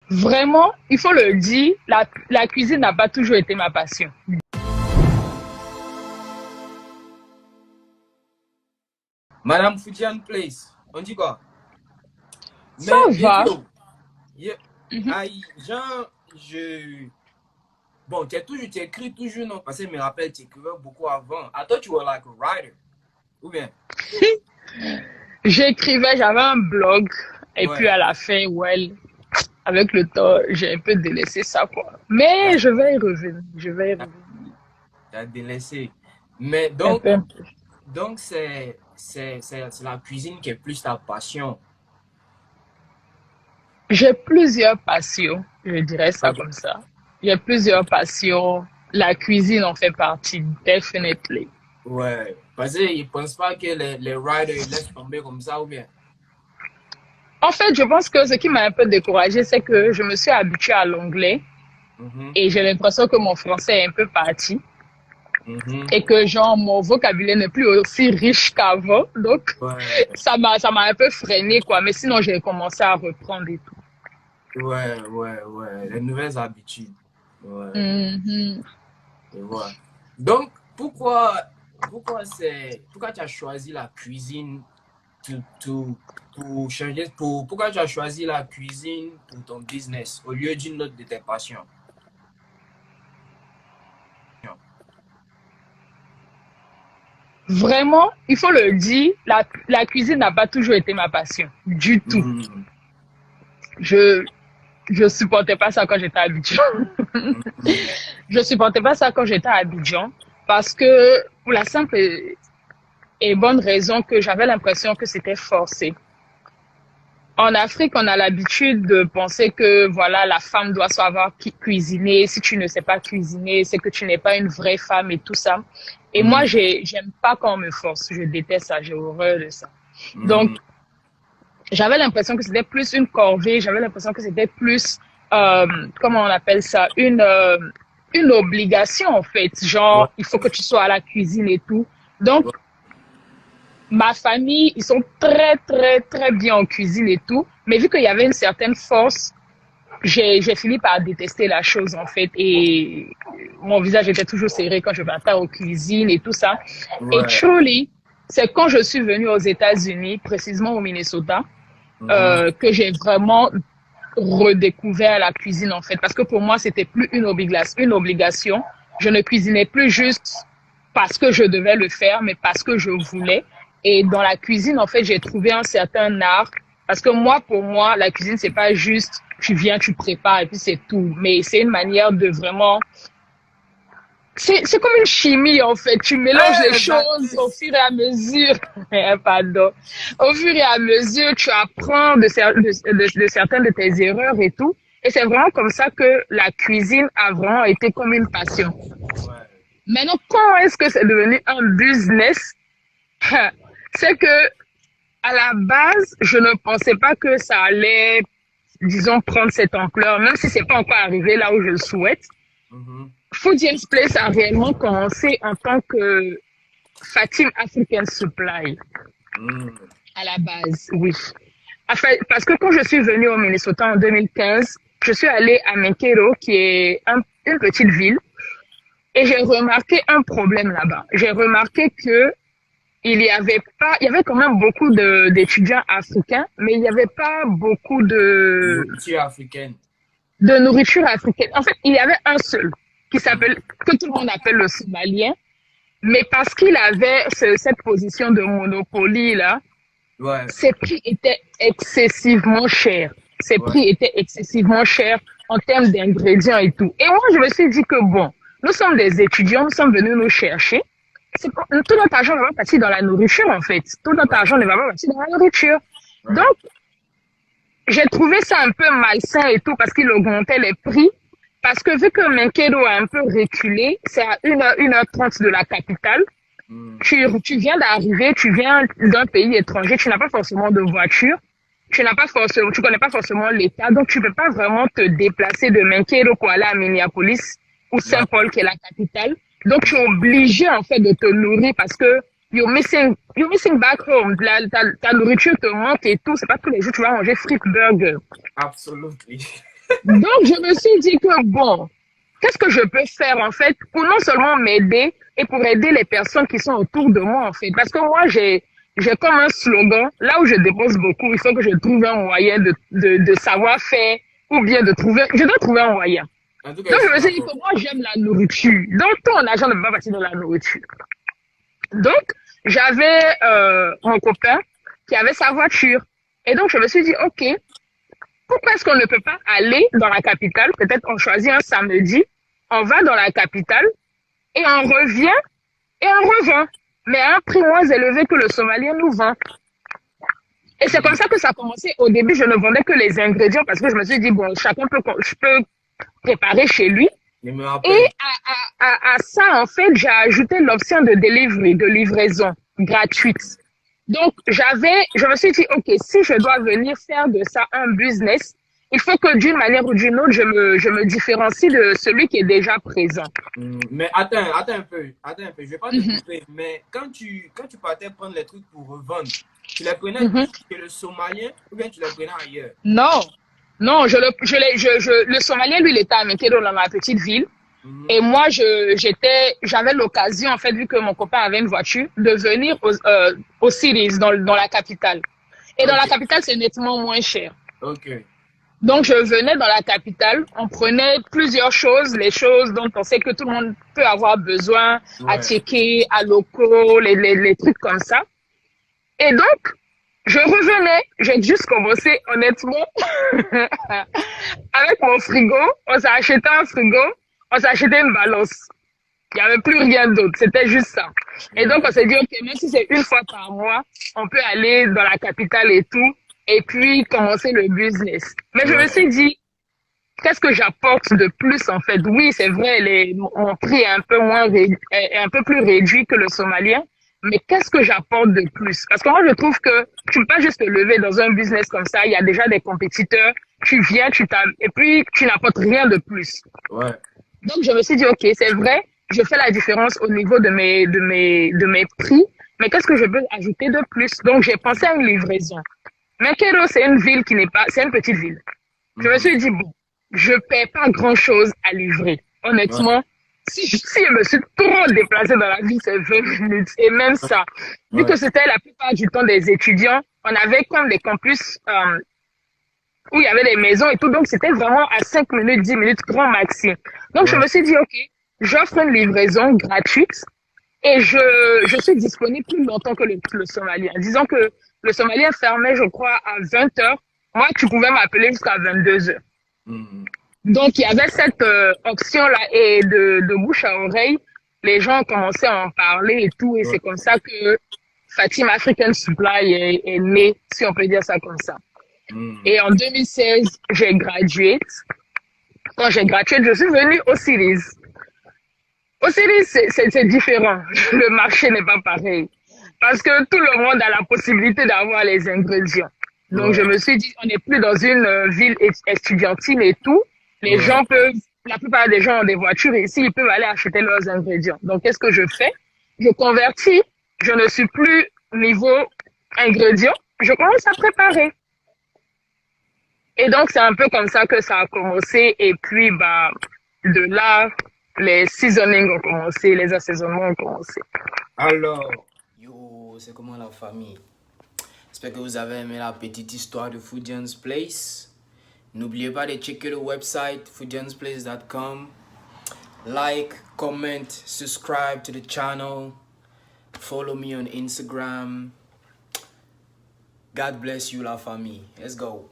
Vraiment, il faut le dire, la cuisine n'a pas toujours été ma passion. Madame Fujian Place, on dit quoi? Ça Mais va. Bienvenue. Yeah. Mhm. Aïe, genre, Bon, tu écris toujours, non? Parce que je me rappelle, tu écrivais beaucoup avant. I thought you were like a writer. Ou bien? J'écrivais, j'avais un blog, et puis Ouais. à la fin, well, avec le temps, j'ai un peu délaissé ça, quoi. T'as Mais je vais y revenir, je vais y t'as- revenir. t'as délaissé. Mais Un peu, un peu. donc c'est la cuisine qui est plus ta passion. J'ai plusieurs passions, je dirais ça Ok. comme ça. J'ai plusieurs passions. La cuisine en fait partie, definitely. Ouais. Parce qu'ils ne pensent pas que les writers ils laissent tomber comme ça ou bien? En fait, je pense que ce qui m'a un peu découragée, c'est que je me suis habituée à l'anglais Mhm, et j'ai l'impression que mon français est un peu parti mhm. et que genre mon vocabulaire n'est plus aussi riche qu'avant. Donc, Ouais, ça m'a un peu freiné quoi. Mais sinon, j'ai commencé à reprendre et tout. ouais. Les nouvelles habitudes. Ouais, Mhm. je vois. Donc, pourquoi tu as choisi la cuisine pour changer, pourquoi tu as choisi la cuisine pour ton business au lieu d'une autre de tes passions? Vraiment, il faut le dire, la cuisine n'a pas toujours été ma passion, du tout. Mhm, Je je supportais pas ça quand j'étais à Abidjan. mhm, Je supportais pas ça quand j'étais à Abidjan parce que pour la simple et bonne raison que j'avais l'impression que c'était forcé. En Afrique, on a l'habitude de penser que voilà, la femme doit savoir cuisiner. Si tu ne sais pas cuisiner, c'est que tu n'es pas une vraie femme et tout ça. Et moi, mhm, j'aime pas quand on me force. Je déteste ça. J'ai horreur de ça. Donc, mhm. j'avais l'impression que c'était plus une corvée. J'avais l'impression que c'était plus, euh, comment on appelle ça, une obligation en fait. Ouais, Genre, il faut que tu sois à la cuisine et tout. Donc, ouais. ma famille, ils sont très bien en cuisine et tout. Mais vu qu'il y avait une certaine force, j'ai fini par détester la chose en fait. Et mon visage était toujours serré quand je partais aux cuisines et tout ça. Et Ouais. truly, c'est quand je suis venue aux États-Unis, précisément au Minnesota, Mhm. que j'ai vraiment redécouvert la cuisine en fait. Parce que pour moi, c'était plus une obligation. Je ne cuisinais plus juste parce que je devais le faire, mais parce que je voulais. Et dans la cuisine, en fait, j'ai trouvé un certain art. Parce que moi, pour moi, la cuisine, c'est pas juste tu viens, tu prépares et puis c'est tout. Mais c'est une manière de vraiment c'est comme une chimie en fait. Tu mélanges les choses Exactement. au fur et à mesure. Pardon. Au fur et à mesure, tu apprends de certaines de tes erreurs et tout. Et c'est vraiment comme ça que la cuisine a vraiment été comme une passion. Ouais. Maintenant, comment est-ce que c'est devenu un business? C'est que à la base, je ne pensais pas que ça allait, disons, prendre cette ampleur, même si c'est pas encore arrivé là où je le souhaite. Mhm. Food James Place a réellement commencé en tant que Fatim African Supply Mhm. à la base, oui. En fait, parce que quand je suis venue au Minnesota en 2015, je suis allée à Mankato, qui est une petite ville, et j'ai remarqué un problème là-bas. J'ai remarqué que il y avait quand même beaucoup d'étudiants africains, mais il n'y avait pas beaucoup Nourriture africaine. de nourriture africaine. En fait, il y avait un seul qui Mhm. s'appelle, que tout le monde appelle le Somalien, mais parce qu'il avait cette position de monopoly là, Ouais, ses prix étaient excessivement chers. Ses ouais, prix étaient excessivement chers en termes d'ingrédients et tout. Et moi, je me suis dit que bon, nous sommes des étudiants, nous sommes venus nous chercher. Tout notre argent ne va pas partir dans la nourriture, en fait. Tout notre ouais, argent ne va pas partir dans la nourriture. ouais. Donc, j'ai trouvé ça un peu malsain et tout parce qu'il augmentait les prix. Parce que vu que Mankato a un peu reculé, c'est à 1h30 de la capitale. Mhm. Tu viens d'arriver, tu viens d'un pays étranger, tu n'as pas forcément de voiture, tu connais pas forcément l'État, donc tu peux pas vraiment te déplacer de Mankato pour aller à Minneapolis ou Ouais. Saint-Paul qui est la capitale. Donc tu es Mhm. obligé en fait de te nourrir parce que you're missing back home. Ta nourriture te manque et tout. C'est pas tous les jours que tu vas manger frites, burger. Absolutely. Donc, je me suis dit que bon, qu'est-ce que je peux faire en fait pour non seulement m'aider et pour aider les personnes qui sont autour de moi en fait. Parce que moi, j'ai comme un slogan, là où je dépense beaucoup, il faut que je trouve un moyen de savoir faire ou bien de trouver, je dois trouver un moyen. En tout cas, Donc, je je suis me suis dit d'accord. que moi, j'aime la nourriture. Donc, ton argent ne peut pas partir de la nourriture. Donc, j'avais mon copain qui avait sa voiture. Et donc, je me suis dit, OK, pourquoi est-ce qu'on ne peut pas aller dans la capitale? Peut-être on choisit un samedi, on va dans la capitale et on revient et on revend. Mais à un prix moins élevé que le Somalien nous vend. Et c'est comme ça que ça a commencé. Au début, je ne vendais que les ingrédients parce que je me suis dit, bon, chacun peut, je peux préparer chez lui. Je me Et rappelle. à ça, en fait, j'ai ajouté l'option de delivery, de livraison gratuite. Donc, je me suis dit, OK, si je dois venir faire de ça un business, il faut que d'une manière ou d'une autre, je me différencie de celui qui est déjà présent. Mais attends un peu, attends un peu. Je vais pas te Mhm, couper, mais quand tu partais prendre les trucs pour revendre, tu les prenais mhm. chez le Somalien ou bien tu les prenais ailleurs? Non, non, le Somalien, lui, il était à Mekero, dans ma petite ville. Et Mhm. moi, j'avais l'occasion, en fait, vu que mon copain avait une voiture, de venir aux cities, dans la capitale. Et dans Ok, la capitale, c'est nettement moins cher. ok. Donc, je venais dans la capitale, on prenait plusieurs choses, les choses dont on sait que tout le monde peut avoir besoin, à Ouais. tickets, à locaux, les trucs comme ça. Et donc, je revenais, j'ai juste commencé, honnêtement, avec mon frigo, on s'est acheté un frigo, on s'est acheté une balance. Il n'y avait plus rien d'autre, c'était juste ça. Et donc, on Ouais. s'est dit, OK, même si c'est une fois par mois, on peut aller dans la capitale et tout, et puis commencer le business. Mais je me Ouais. suis dit, qu'est-ce que j'apporte de plus en fait? Oui, c'est vrai, mon prix est un peu est un peu plus réduit que le somalien, mais qu'est-ce que j'apporte de plus? Parce que moi, je trouve que tu peux pas juste te lever dans un business comme ça, il y a déjà des compétiteurs, tu viens, et puis tu n'apportes rien de plus. Ouais. Donc, je me suis dit, OK, c'est vrai, je fais la différence au niveau de mes prix, mais qu'est-ce que je peux ajouter de plus? Donc, j'ai pensé à une livraison. Mekero, c'est une ville qui n'est pas, c'est une petite ville. Je me Mhm. suis dit, bon, je paie pas grand-chose à livrer. Ouais. Honnêtement, si je me suis trop déplacée dans la ville, c'est 20 minutes. Et même ça, vu que Ouais. c'était la plupart du temps des étudiants, on avait comme des campus où il y avait des maisons et tout. Donc, c'était vraiment à 5 minutes, 10 minutes, grand maxi. Donc, je Ouais. me suis dit, OK, j'offre une livraison gratuite et je suis disponible plus longtemps que le Somalien. Disons que le Somalien fermait, je crois, à 20 heures. Moi, tu pouvais m'appeler jusqu'à 22 heures. Mhm. Donc, il y avait cette option-là et de bouche à oreille, les gens ont commencé à en parler et tout. Et Ouais. c'est comme ça que Fatima African Supply est née, si on peut dire ça comme ça. Mhm. Et en 2016, j'ai gradué. Quand j'ai gradué, je suis venue au Series. Au Series, c'est différent. Le marché n'est pas pareil. Parce que tout le monde a la possibilité d'avoir les ingrédients. Donc, je Ouais. me suis dit, on n'est plus dans une ville estudiantine et tout. Les Ouais. gens peuvent, la plupart des gens ont des voitures ici, ils peuvent aller acheter leurs ingrédients. Donc, qu'est-ce que je fais? Je convertis. Je ne suis plus niveau ingrédients. Je commence à préparer. Et donc, c'est un peu comme ça que ça a commencé. Et puis, bah, de là, les seasonings ont commencé, les assaisonnements ont commencé. Alors, yo, c'est comment la famille? J'espère que vous avez aimé la petite histoire de Fujian's Place. N'oubliez pas de checker le website fujiansplace.com. Like, comment, subscribe to the channel. Follow me on Instagram. God bless you, la famille. Let's go.